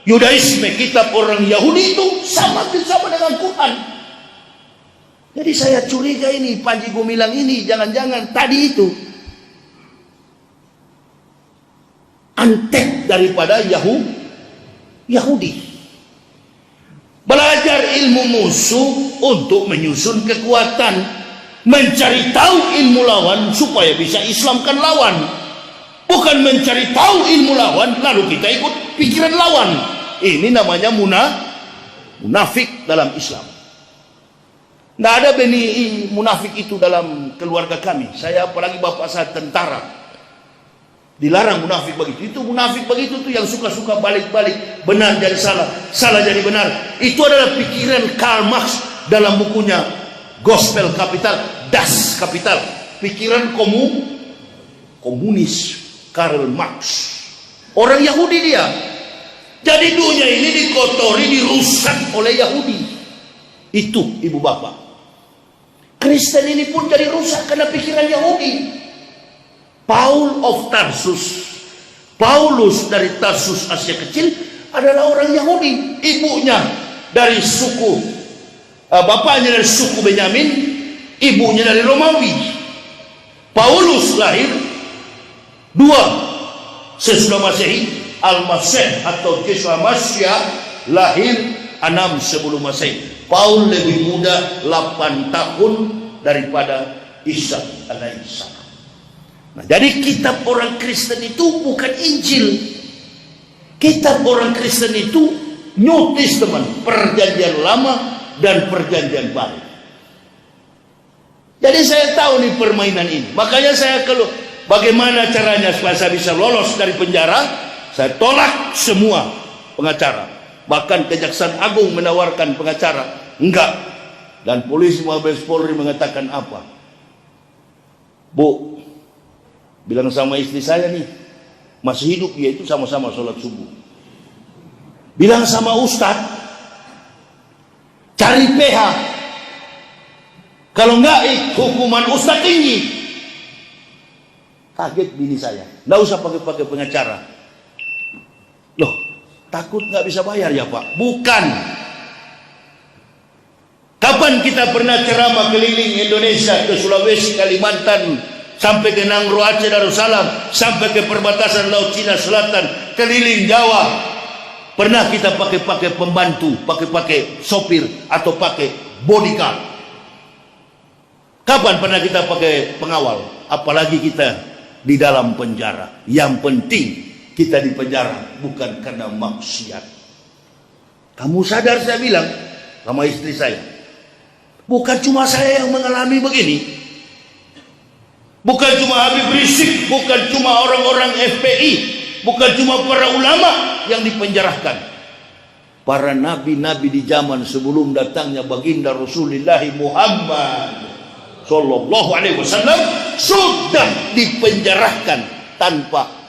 Yudaisme, kitab orang Yahudi itu sama dengan Quran. Jadi saya curiga ini Panji Gumilang ini jangan-jangan tadi itu antek daripada Yahudi. Belajar ilmu musuh untuk menyusun kekuatan, mencari tahu ilmu lawan supaya bisa islamkan lawan. Bukan mencari tahu ilmu lawan lalu kita ikut pikiran lawan. Ini namanya munafik dalam Islam. Tidak ada benih munafik itu dalam keluarga kami. Saya apalagi bapak saya tentara, dilarang munafik begitu. Itu munafik begitu tuh yang suka-suka balik-balik, benar jadi salah, salah jadi benar. Itu adalah pikiran Karl Marx dalam bukunya Gospel Capital, Das Kapital. Pikiran komunis Karl Marx. Orang Yahudi dia. Jadi dunia ini dikotori, dirusak oleh Yahudi. Itu ibu bapak. Kristen ini pun jadi rusak karena pikiran Yahudi. Paulus dari Tarsus Asia Kecil adalah orang Yahudi. Ibunya dari suku, bapaknya dari suku Benyamin, ibunya dari Romawi. Paulus lahir 2 sesudah Masehi. Al-Masih atau Yeshua Masya lahir 6 sebelum Masehi. Paul lebih muda 8 tahun daripada Isa alaihissalam. Nah, jadi kitab orang Kristen itu bukan Injil. Kitab orang Kristen itu New Testament, perjanjian lama dan perjanjian baru. Jadi saya tahu nih permainan ini. Makanya saya bagaimana caranya supaya saya bisa lolos dari penjara? Saya tolak semua pengacara. Bahkan Kejaksaan Agung menawarkan pengacara. Enggak. Dan polisi Mabes Polri mengatakan apa? Bu, bilang sama istri saya nih, masih hidup ya, itu sama-sama sholat subuh. Bilang sama Ustadz, cari PH. Kalau enggak, hukuman Ustadz tinggi. Kaget bini saya. Nggak usah pakai pengacara. Loh, takut nggak bisa bayar ya Pak? Bukan. Kapan kita pernah ceramah keliling Indonesia ke Sulawesi, Kalimantan, sampai ke Nangro, Aceh, Darussalam, sampai ke perbatasan Laut Cina Selatan, keliling Jawa? Pernah kita pakai pembantu, pakai sopir atau pakai bodyguard? Kapan pernah kita pakai pengawal? Apalagi kita di dalam penjara. Yang penting kita di penjara bukan karena maksiat. Kamu sadar saya bilang sama istri saya, bukan cuma saya yang mengalami begini. Bukan cuma Habib Rizik, bukan cuma orang-orang FPI, bukan cuma para ulama yang dipenjarakan. Para nabi-nabi di zaman sebelum datangnya baginda Rasulullah Muhammad Sallallahu Alaihi Wasallam sudah dipenjarakan tanpa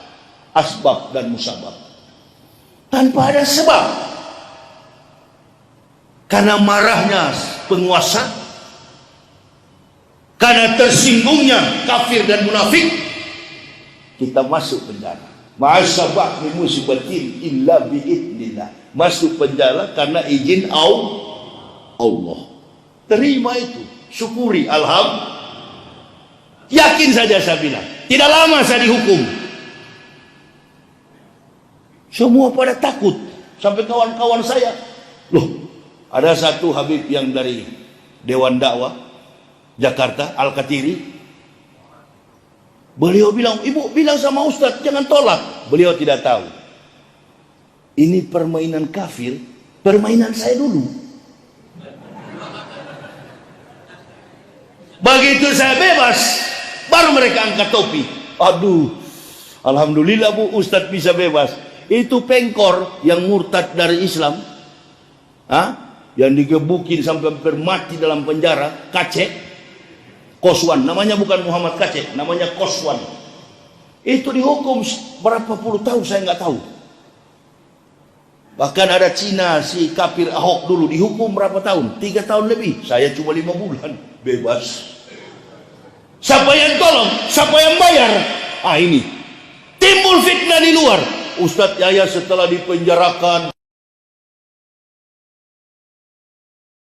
asbab dan musabab, tanpa ada sebab. Karena marahnya penguasa, karena tersinggungnya kafir dan munafik, kita masuk penjara. Ma'asabah min musibatin illa bi'idnillah. Masuk penjara karena izin Allah. Terima itu, syukuri, alhamdulillah. Yakin saja saya bilang, tidak lama saya dihukum. Semua pada takut. Sampai kawan-kawan saya, loh, ada satu Habib yang dari Dewan Dakwah Jakarta, Al-Katiri. Beliau bilang, ibu bilang sama Ustadz jangan tolak. Beliau tidak tahu, ini permainan kafir, permainan saya dulu. Begitu saya bebas, baru mereka angkat topi. Aduh, alhamdulillah Bu, Ustadz bisa bebas. Itu pengkor yang murtad dari Islam, yang digebukin sampai hampir mati dalam penjara, Kacek, Koswan, namanya bukan Muhammad Kacek, namanya Koswan. Itu dihukum berapa puluh tahun saya nggak tahu. Bahkan ada Cina, si kafir Ahok dulu dihukum berapa tahun? 3 tahun lebih. Saya cuma 5 bulan bebas. Siapa yang tolong? Siapa yang bayar? Ini timbul fitnah di luar. Ustadz Yahya setelah dipenjarakan